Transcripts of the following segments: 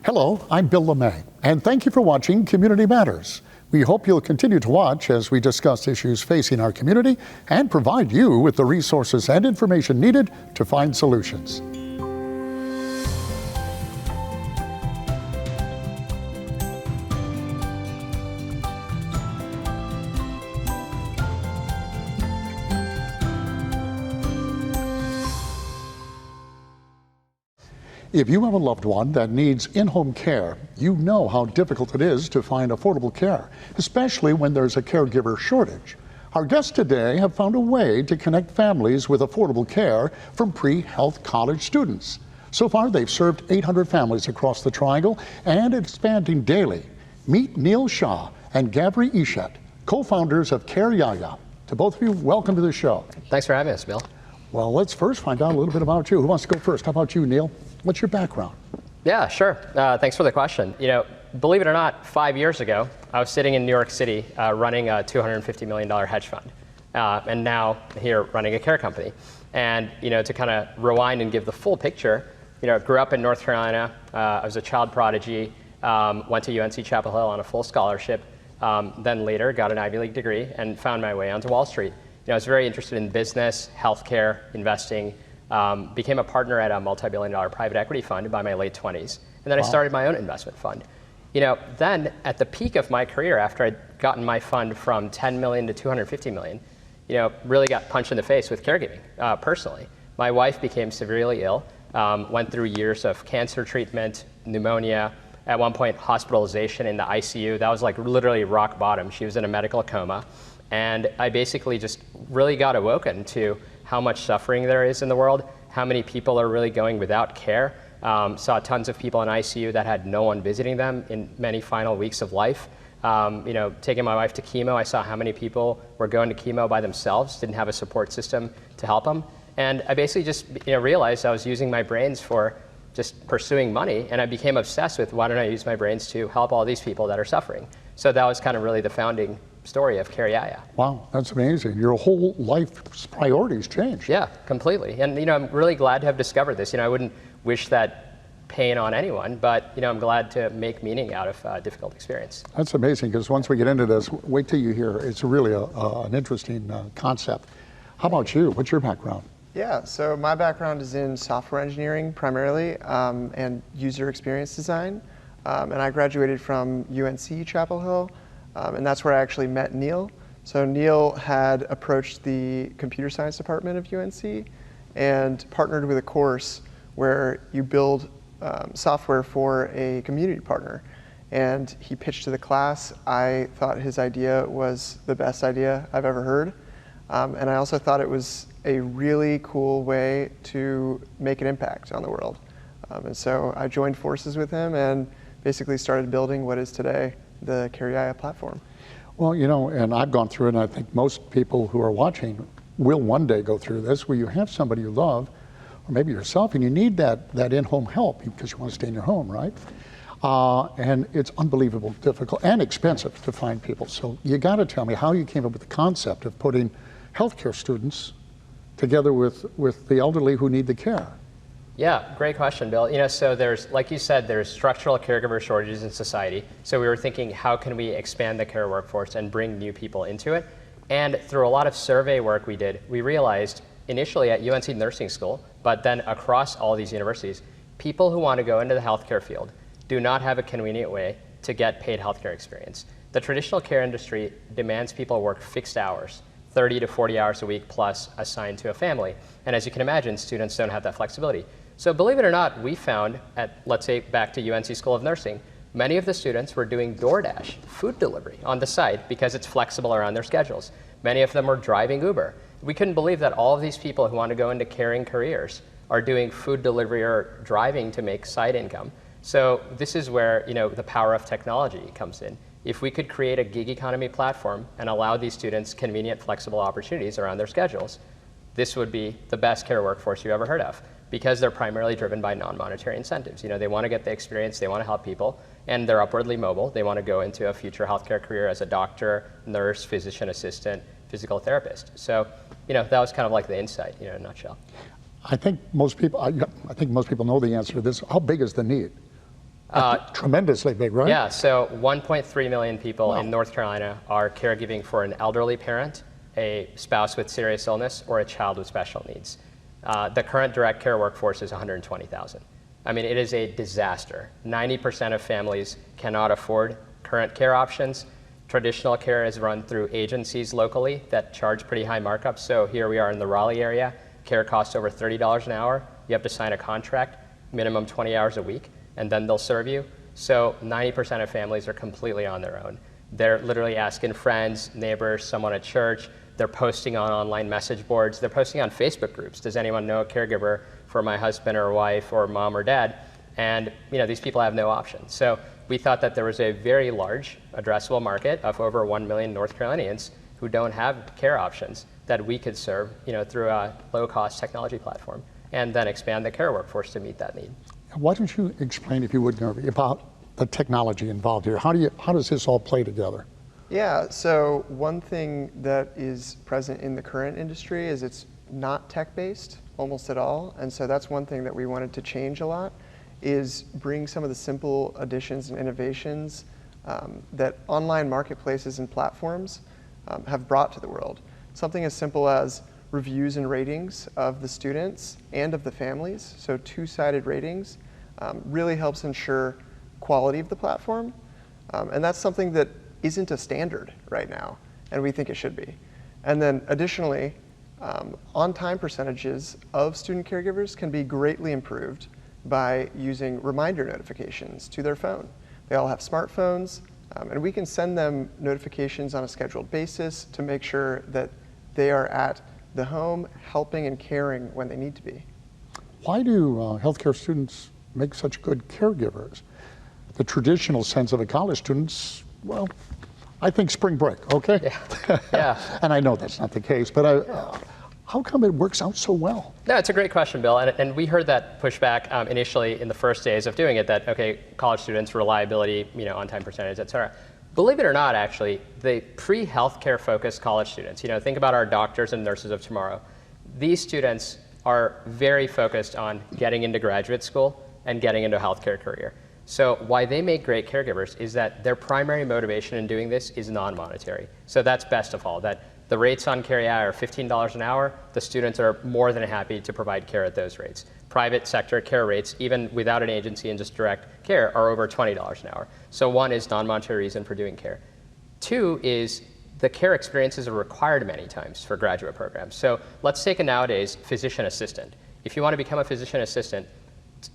Hello, I'm Bill LeMay, and thank you for watching Community Matters. We hope you'll continue to watch as we discuss issues facing our community and provide you with the resources and information needed to find solutions. If you have a loved one that needs in-home care, you know how difficult it is to find affordable care, especially when there's a caregiver shortage. Our guests today have found a way to connect families with affordable care from pre-health college students. So far, they've served 800 families across the Triangle and expanding daily. Meet Neal Shah and Gavry Eshet, co-founders of CareYaya. To both of you, welcome to the show. Thanks for having us, Bill. Well, let's first find out a little bit about you. Who wants to go first? How about you, Neal? What's your background? Yeah, sure. Thanks for the question. You know, believe it or not, 5 years ago, I was sitting in New York City running a $250 million hedge fund, and now here running a care company. And you know, to kind of rewind and give the full picture, you know, grew up in North Carolina. I was a child prodigy. Went to UNC Chapel Hill on a full scholarship. Then later got an Ivy League degree and found my way onto Wall Street. You know, I was very interested in business, healthcare, investing. Became a partner at a multi-billion-dollar private equity fund by my late 20s. And then I started my own investment fund. You know, then at the peak of my career, after I'd gotten my fund from 10 million to 250 million, you know, really got punched in the face with caregiving, personally. My wife became severely ill, went through years of cancer treatment, pneumonia, at one point hospitalization in the ICU. That was like literally rock bottom. She was in a medical coma. And I basically just really got awoken to how much suffering there is in the world, how many people are really going without care. Saw tons of people in ICU that had no one visiting them in many final weeks of life. You know, taking my wife to chemo, I saw how many people were going to chemo by themselves, didn't have a support system to help them. And I basically just realized I was using my brains for just pursuing money, and I became obsessed with why don't I use my brains to help all these people that are suffering. So that was kind of really the founding story of CareYaya. Wow, that's amazing. Your whole life's priorities changed. Yeah, completely. And you know, I'm really glad to have discovered this. You know, I wouldn't wish that pain on anyone, but you know, I'm glad to make meaning out of a difficult experience. That's amazing, because once we get into this, wait till you hear. It's really an interesting concept. How about you? What's your background? Yeah, so my background is in software engineering primarily, and user experience design. And I graduated from UNC Chapel Hill. And that's where I actually met Neal. So Neal had approached the computer science department of UNC and partnered with a course where you build software for a community partner. And he pitched to the class. I thought his idea was the best idea I've ever heard. And I also thought it was a really cool way to make an impact on the world. And so I joined forces with him and basically started building what is today the CareYaya platform. Well, you know, and I've gone through it, and I think most people who are watching will one day go through this, where you have somebody you love, or maybe yourself, and you need that in-home help because you want to stay in your home, right? And it's unbelievably difficult and expensive to find people. So you got to tell me how you came up with the concept of putting healthcare students together with the elderly who need the care. Yeah, great question, Bill. You know, so there's, like you said, there's structural caregiver shortages in society. So we were thinking, how can we expand the care workforce and bring new people into it? And through a lot of survey work we did, we realized initially at UNC Nursing School, but then across all these universities, people who want to go into the healthcare field do not have a convenient way to get paid healthcare experience. The traditional care industry demands people work fixed hours, 30 to 40 hours a week plus assigned to a family. And as you can imagine, students don't have that flexibility. So believe it or not, we found at, let's say, back to UNC School of Nursing, many of the students were doing DoorDash, food delivery, on the side because it's flexible around their schedules. Many of them were driving Uber. We couldn't believe that all of these people who want to go into caring careers are doing food delivery or driving to make side income. So this is where, you know, the power of technology comes in. If we could create a gig economy platform and allow these students convenient, flexible opportunities around their schedules, this would be the best care workforce you ever heard of, because they're primarily driven by non-monetary incentives. You know, they want to get the experience, they want to help people, and they're upwardly mobile. They want to go into a future healthcare career as a doctor, nurse, physician assistant, physical therapist. So, you know, that was kind of like the insight, you know, in a nutshell. I think most people know the answer to this. How big is the need? Tremendously big, right? Yeah, so 1.3 million people in North Carolina are caregiving for an elderly parent, a spouse with serious illness, or a child with special needs. The current direct care workforce is 120,000. I mean, it is a disaster. 90% of families cannot afford current care options. Traditional care is run through agencies locally that charge pretty high markups. So here we are in the Raleigh area. Care costs over $30 an hour. You have to sign a contract, minimum 20 hours a week, and then they'll serve you. So 90% of families are completely on their own. They're literally asking friends, neighbors, someone at church. They're posting on online message boards. They're posting on Facebook groups. Does anyone know a caregiver for my husband or wife or mom or dad? And these people have no options. So we thought that there was a very large addressable market of over 1 million North Carolinians who don't have care options that we could serve through a low-cost technology platform and then expand the care workforce to meet that need. Why don't you explain, if you would, Gavry, about the technology involved here? How does this all play together? Yeah, so one thing that is present in the current industry is it's not tech-based almost at all. And so that's one thing that we wanted to change a lot, is bring some of the simple additions and innovations that online marketplaces and platforms have brought to the world. Something as simple as reviews and ratings of the students and of the families, so two-sided ratings, really helps ensure quality of the platform. And that's something that isn't a standard right now, and we think it should be. And then additionally, on-time percentages of student caregivers can be greatly improved by using reminder notifications to their phone. They all have smartphones, and we can send them notifications on a scheduled basis to make sure that they are at the home helping and caring when they need to be. Why do healthcare students make such good caregivers? The traditional sense of a college student's, well, I think spring break, okay? Yeah. Yeah. And I know that's not the case, but how come it works out so well? No, it's a great question, Bill. And we heard that pushback initially in the first days of doing it, that, okay, college students, reliability, on-time percentage, et cetera. Believe it or not, actually, the pre-healthcare focused college students, think about our doctors and nurses of tomorrow. These students are very focused on getting into graduate school and getting into a healthcare career. So why they make great caregivers is that their primary motivation in doing this is non-monetary. So that's best of all, that the rates on CareYaya are $15 an hour. The students are more than happy to provide care at those rates. Private sector care rates, even without an agency and just direct care, are over $20 an hour. So one is non-monetary reason for doing care. Two is the care experiences are required many times for graduate programs. So let's take a nowadays physician assistant. If you want to become a physician assistant,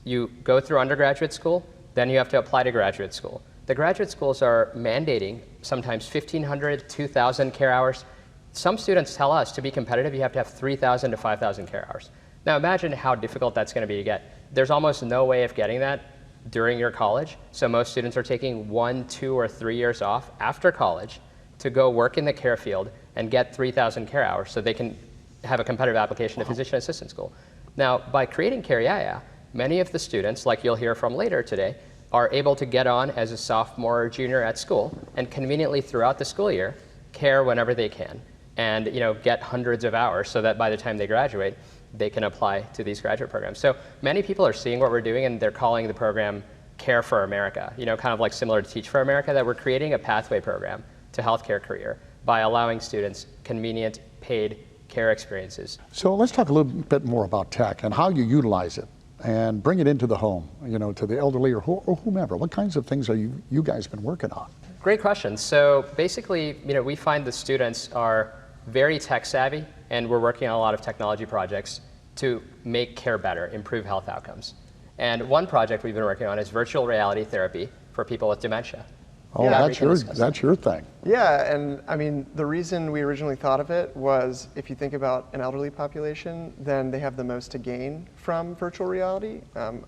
you go through undergraduate school, then you have to apply to graduate school. The graduate schools are mandating sometimes 1,500, 2,000 care hours. Some students tell us to be competitive, you have to have 3,000 to 5,000 care hours. Now imagine how difficult that's going to be to get. There's almost no way of getting that during your college. So most students are taking 1, 2, or 3 years off after college to go work in the care field and get 3,000 care hours so they can have a competitive application to physician assistant school. Now, by creating CareYaya, many of the students, like you'll hear from later today, are able to get on as a sophomore or junior at school and conveniently throughout the school year care whenever they can and get hundreds of hours so that by the time they graduate, they can apply to these graduate programs. So many people are seeing what we're doing and they're calling the program Care for America, kind of like similar to Teach for America, that we're creating a pathway program to healthcare career by allowing students convenient, paid care experiences. So let's talk a little bit more about tech and how you utilize it and bring it into the home, to the elderly or whomever. What kinds of things are you guys been working on? Great question. So basically, we find the students are very tech savvy, and we're working on a lot of technology projects to make care better, improve health outcomes. And one project we've been working on is virtual reality therapy for people with dementia. Oh, Yeah, that's your thing. Yeah, and I mean, the reason we originally thought of it was if you think about an elderly population, then they have the most to gain from virtual reality.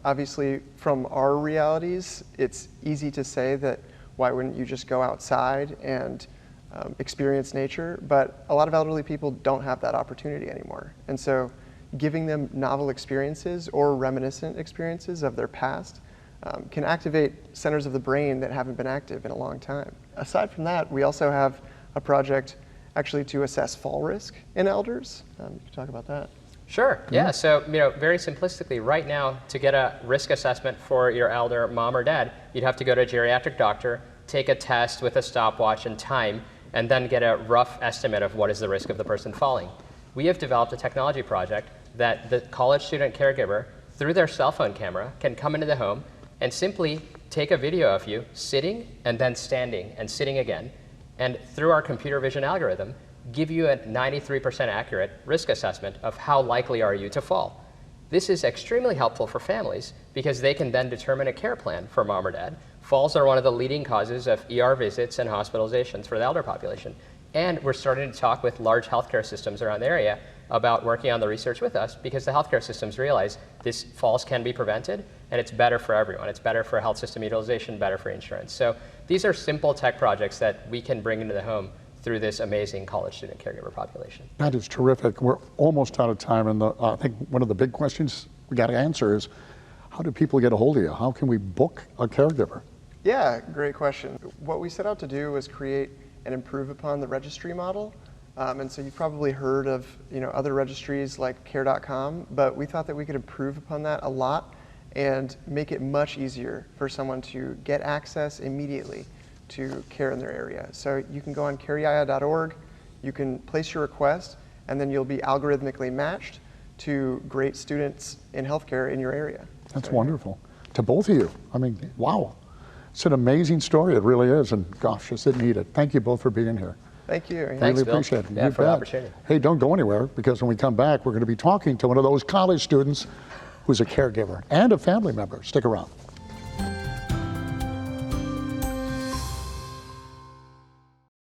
Obviously, from our realities, it's easy to say that why wouldn't you just go outside and experience nature? But a lot of elderly people don't have that opportunity anymore. And so giving them novel experiences or reminiscent experiences of their past can activate centers of the brain that haven't been active in a long time. Aside from that, we also have a project actually to assess fall risk in elders. You can talk about that. Sure. Yeah. So, very simplistically, right now, to get a risk assessment for your elder mom or dad, you'd have to go to a geriatric doctor, take a test with a stopwatch and time, and then get a rough estimate of what is the risk of the person falling. We have developed a technology project that the college student caregiver, through their cell phone camera, can come into the home and simply take a video of you sitting and then standing and sitting again, and through our computer vision algorithm, give you a 93% accurate risk assessment of how likely are you to fall. This is extremely helpful for families because they can then determine a care plan for mom or dad. Falls are one of the leading causes of ER visits and hospitalizations for the elder population. And we're starting to talk with large healthcare systems around the area about working on the research with us because the healthcare systems realize this falls can be prevented and it's better for everyone. It's better for health system utilization, better for insurance. So these are simple tech projects that we can bring into the home through this amazing college student caregiver population. That is terrific. We're almost out of time, and I think one of the big questions we got to answer is, how do people get a hold of you? How can we book a caregiver? Yeah, great question. What we set out to do was create and improve upon the registry model. And so you've probably heard of other registries like care.com, but we thought that we could improve upon that a lot and make it much easier for someone to get access immediately to care in their area. So you can go on CareYaya.org, you can place your request, and then you'll be algorithmically matched to great students in healthcare in your area. That's wonderful. To both of you. I mean, wow. It's an amazing story. It really is. And gosh, just didn't need it. Thank you both for being here. Thank you. Thanks, Really Bill. appreciate it. Yeah, You for the bet. opportunity. Hey, don't go anywhere, because when we come back, we're going to be talking to one of those college students who's a caregiver and a family member. Stick around.